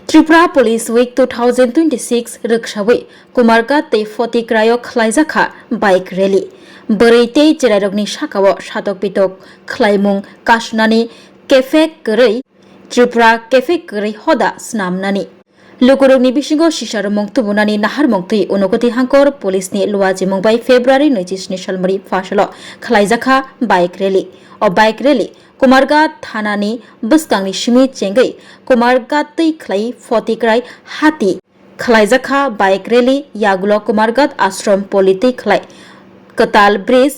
Tripura police week 2026 रोखसावै कुमारघाट तै फतिक्रायाव खलायजाखा बाइक रैली बोरैते जिरायरगनि साकाव सादक बिदक खलायमुं कासुनानि केफे गरै त्रिपुरा केफे गरै हदा स्नामनानि लुगुरुंनि बिसिंगो सिसारमुं तुबुनानि नाहारमुं तै उनगति हांकर पुलिसनि लुवाजिमुं बाय फेब्रुवारि 27 सालमरि फासल खलायजाखा bike rally bike rally Kumarghat थानानि बसगांनि सिमी चेंगै कुमारघाट तै खलाय फतिक्राय हाती खलायजाखा बाइक रैली यागुल कुमारघाट आश्रम पलि तै खलाय कताल ब्रिज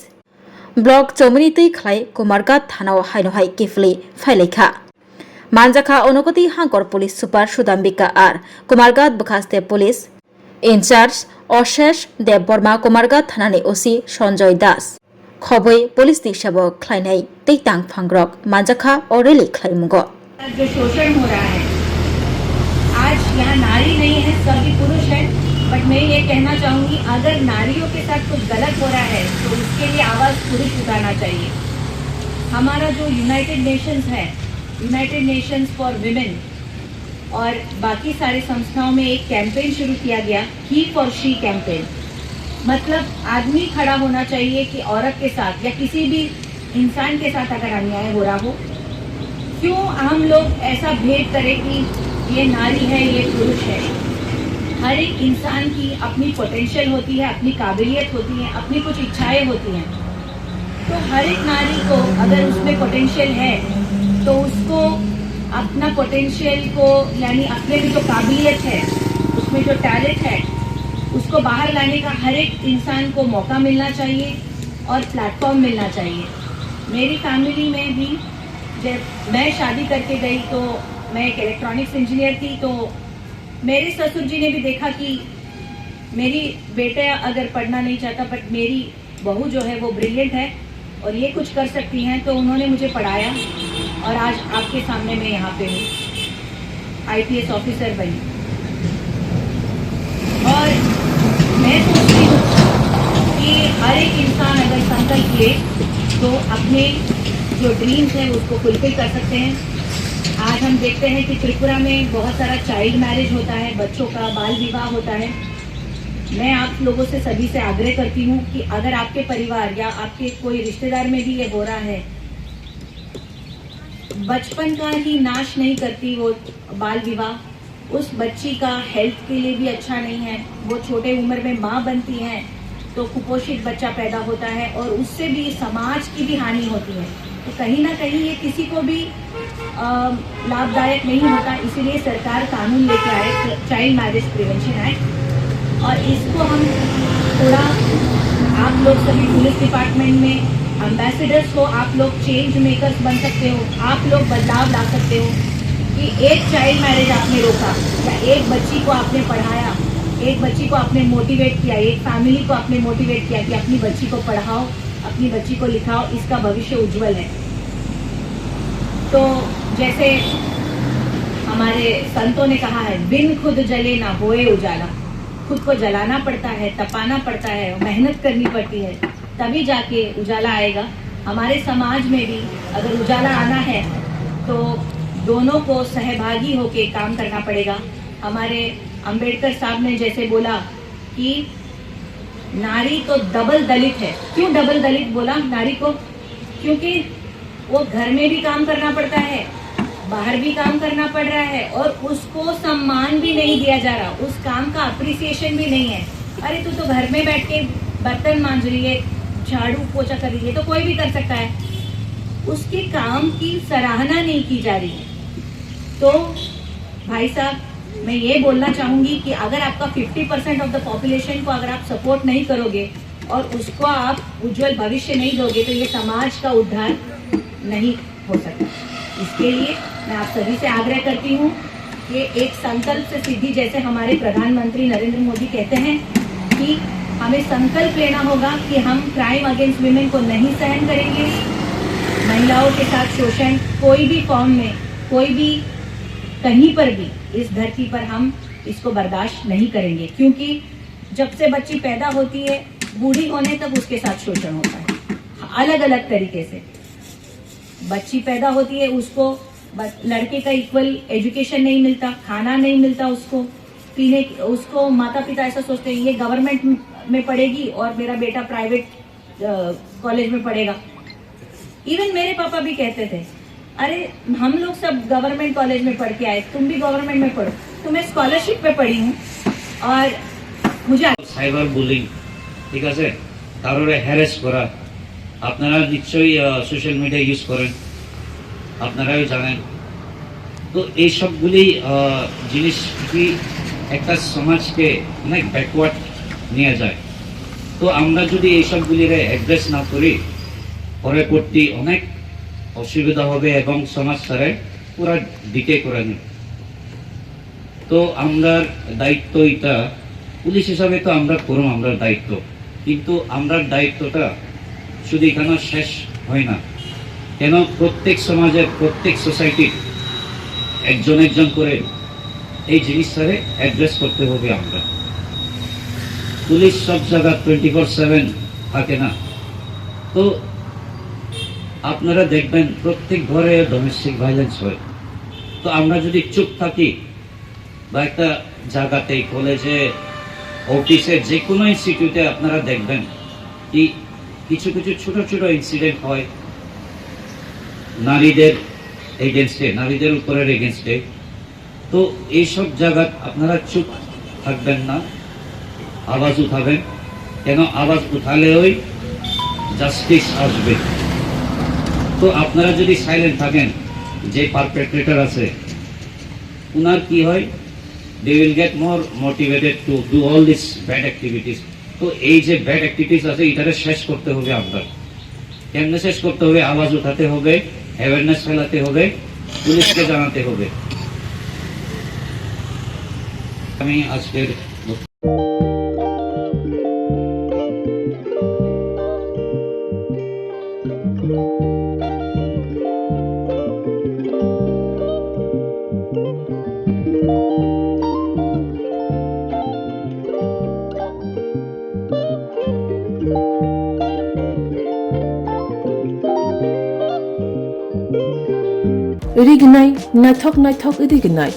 ब्लक चौमनि तै खलाय कुमारघाट थानाव हायनहाय किफली फायलायखा मानजाखा अनुगति हांकर पुलिस सुपार सुदाम्बिका आर कुमारघाट बखास्ते पुलिस इनचार्ज अशेष देव बर्मा कुमारघाट थानानि ओसि सञ्जय दास खबै पुलिस दिशाबो खलायनाय तैतांग फांग्रक मानजाखा और रैली खलायमुंगो जो शोषण हो रहा है आज यहाँ नारी नहीं है, सभी पुरुष है। बट मैं ये कहना चाहूंगी अगर नारियों के साथ कुछ गलत हो रहा है तो उसके लिए आवाज पुरुष उठाना चाहिए। हमारा जो यूनाइटेड नेशंस है, यूनाइटेड नेशंस फॉर विमेन और बाकी सारी संस्थाओं में एक कैंपेन शुरू किया गया, ही फॉर शी कैंपेन। मतलब आदमी खड़ा होना चाहिए कि औरत के साथ या किसी भी इंसान के साथ अगर अन्याय हो रहा हो, क्यों हम लोग ऐसा भेद करें कि ये नारी है ये पुरुष है। हर एक इंसान की अपनी पोटेंशियल होती है, अपनी काबिलियत होती है, अपनी कुछ इच्छाएं होती हैं। तो हर एक नारी को अगर उसमें पोटेंशियल है तो उसको अपना पोटेंशियल को यानी अपने भी जो काबिलियत है, उसमें जो टैलेंट है, उसको बाहर लाने का हर एक इंसान को मौका मिलना चाहिए और प्लेटफॉर्म मिलना चाहिए। मेरी फैमिली में भी जब मैं शादी करके गई तो मैं एक इलेक्ट्रॉनिक्स इंजीनियर थी, तो मेरे ससुर जी ने भी देखा कि मेरी बेटा अगर पढ़ना नहीं चाहता बट मेरी बहू जो है वो ब्रिलियंट है और ये कुछ कर सकती हैं, तो उन्होंने मुझे पढ़ाया और आज आपके सामने मैं यहाँ पे हूँ, IPS ऑफिसर बनी। और मैं सोचती हूँ कि हर एक इंसान अगर संकल्प ले तो अपने जो ड्रीम्स हैं उसको फुलफिल कर सकते हैं। आज हम देखते हैं कि त्रिपुरा में बहुत सारा चाइल्ड मैरिज होता है, बच्चों का बाल विवाह होता है। मैं आप लोगों से सभी से आग्रह करती हूँ कि अगर आपके परिवार या आपके कोई रिश्तेदार में भी ये हो रहा है, बचपन का ही नाश नहीं करती वो बाल विवाह, उस बच्ची का हेल्थ के लिए भी अच्छा नहीं है। वो छोटे उम्र में माँ बनती है तो कुपोषित बच्चा पैदा होता है और उससे भी समाज की भी हानि होती है। तो कहीं ना कहीं ये किसी को भी लाभदायक नहीं होता। इसीलिए सरकार कानून लेके आए, चाइल्ड मैरिज प्रिवेंशन एक्ट, और इसको हम थोड़ा आप लोग सभी पुलिस डिपार्टमेंट में एम्बेसडर्स हो, आप लोग चेंज मेकर्स बन सकते हो, आप लोग बदलाव ला सकते हो कि एक चाइल्ड मैरिज आपने रोका या एक बच्ची को आपने पढ़ाया, एक बच्ची को आपने मोटिवेट किया, एक फैमिली को आपने मोटिवेट किया कि अपनी बच्ची को पढ़ाओ, अपनी बच्ची को लिखाओ, इसका भविष्य उज्जवल है। तो जैसे हमारे संतों ने कहा है, बिन खुद जले ना होए उजाला। खुद को जलाना पड़ता है, तपाना पड़ता है, मेहनत करनी पड़ती है, तभी जाके उजाला आएगा। हमारे समाज में भी अगर उजाला आना है तो दोनों को सहभागी होके काम करना पड़ेगा। हमारे अंबेडकर साहब ने जैसे बोला कि नारी तो डबल दलित है। क्यों डबल दलित बोला नारी को? क्योंकि वो घर में भी काम करना पड़ता है, बाहर भी काम करना पड़ रहा है और उसको सम्मान भी नहीं दिया जा रहा, उस काम का अप्रिसिएशन भी नहीं है। अरे तू तो घर में बैठ के बर्तन मांज रही है, झाड़ू पोछा कर रही है, तो कोई भी कर सकता है, उसके काम की सराहना नहीं की जा रही है। तो भाई साहब, मैं ये बोलना चाहूंगी कि अगर आपका 50% ऑफ द पॉपुलेशन को अगर आप सपोर्ट नहीं करोगे और उसको आप उज्जवल भविष्य नहीं दोगे तो ये समाज का उद्धार नहीं हो सकता। इसके लिए मैं आप सभी से आग्रह करती हूँ कि एक संकल्प से सिद्धि, जैसे हमारे प्रधानमंत्री नरेंद्र मोदी कहते हैं कि हमें संकल्प लेना होगा कि हम क्राइम अगेंस्ट विमेन को नहीं सहन करेंगे। महिलाओं के साथ शोषण कोई भी फॉर्म में, कोई भी कहीं पर भी इस धरती पर हम इसको बर्दाश्त नहीं करेंगे, क्योंकि जब से बच्ची पैदा होती है बूढ़ी होने तक उसके साथ शोषण होता है अलग अलग तरीके से। बच्ची पैदा होती है, उसको बट लड़के का इक्वल एजुकेशन नहीं मिलता, खाना नहीं मिलता उसको पीने, उसको माता पिता ऐसा सोचते हैं ये गवर्नमेंट में पढ़ेगी और मेरा बेटा प्राइवेट कॉलेज में पढ़ेगा। इवन मेरे पापा भी कहते थे अरे हम लोग सब गवर्नमेंट कॉलेज में पढ़ के आए, तुम भी गवर्नमेंट में पढ़ो। तो मैं स्कॉलरशिप पे पढ़ी हूँ और मुझे সাইবার বুলিং, ঠিক আছে, কারোরে হ্যারেস করা, আপনারা নিশ্চয়ই সোশ্যাল মিডিয়া ইউজ করেন, আপনারাও জানেন। তো এই সবগুলি জিনিস কি একটা সমাজকে অনেক ব্যাকওয়ার্ড নিয়ে যায়। তো আমরা যদি এই সবগুলিরে অ্যাড্রেস না করি পরবর্তী অনেক অসুবিধা হবে এবং সমাজ তারে পুরা ডিকে করে নেবে। তো আমরা দায়িত্ব এটা পুলিশ হিসাবে তো আমরা করব আমরা দায়িত্ব, কিন্তু আমরা দায়িত্বটা শুধু এখানে শেষ হয় না, কেন প্রত্যেক সমাজের প্রত্যেক সোসাইটির একজন একজন করে এই জিনিসটারে অ্যাড্রেস করতে হবে। আমরা পুলিশ সব জায়গা 24/7 থাকে না। তো আপনারা দেখবেন প্রত্যেক ঘরে ডোমেস্টিক ভায়োলেন্স হয়। তো আমরা যদি চুপ থাকি বা একটা জায়গাতে কলেজে অফিসে যে কোনো ইনস্টিটিউটে আপনারা দেখবেন কি কিছু কিছু ছোট ছোট ইনসিডেন্ট হয় নারীদের এগেনস্টে, নারীদের উপরের এগেনস্টে। তো এইসব জায়গা আপনারা চুপ থাকবেন না, আওয়াজ উঠাবেন, কেন আওয়াজ উঠালেই জাস্টিস আসবে। তো আপনারা যদি সাইলেন্ট থাকেন, যে পারপেট্রেটর আছে উনার কি হয়, they will get more motivated to do all these bad activities. তো এই যে ব্যাড অ্যাক্টিভিটিস আছে এটাকে শেষ করতে হবে। আমরা কেমনে শেষ করতে হবে? আওয়াজ উঠাতে হবে, অ্যাওয়ারনেস ফেলাতে হবে, পুলিশকে জানাতে হবে। আমি আজকের रिगनाय नायथक रिगनाय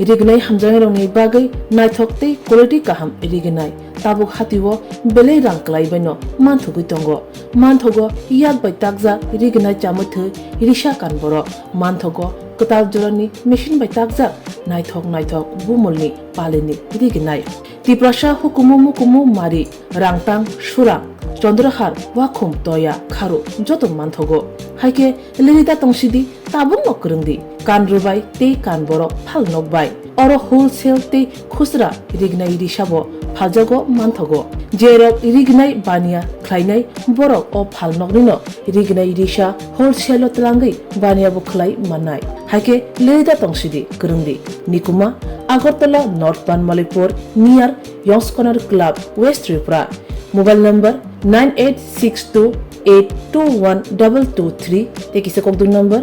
रिगनाय हामजांगरंनि बागै नायथकते क्वालिटी गाहाम रिगनाय ताबुक हातिओ बेले रांक्लायबायनो मानथुगै दंगो मानथगो याक बाय ताकजा रिगनाय चामुथो रिसा कानबरो मानथगो कताल जरनि मेशिन बाय ताकजा नायथक बुमलनि पालिनि रिगनाय तिप्रासा हुकुमु मुकुमु मारि रांतां सुरा चंद्रहार वाखुम तया खारु जतो मानथगो हाइके लिरिदा तंसिदि ताबुन नकरंदि कान रुबाय ते कान बरो फाल नकबाय अरो होलसेल ते खुसरा रिगनाय रिसाबो फालजागो मानथगो जेरक रिगनाय बानिया ख्लायनाय बरक अ फाल नकनिनो रिगनाय रिसा होलसेल तलांगै बानिया बो ख्लाय मानाय हाइके लिरिदा तंसिदि करंदि निकुमा Agartala north Panmalipur near young's corner club west Tripura mobile number 9862821223 tekisa kokdu number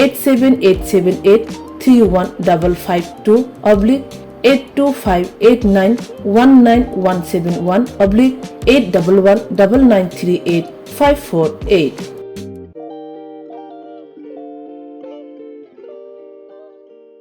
87878315552 /82589191171 /8119938 548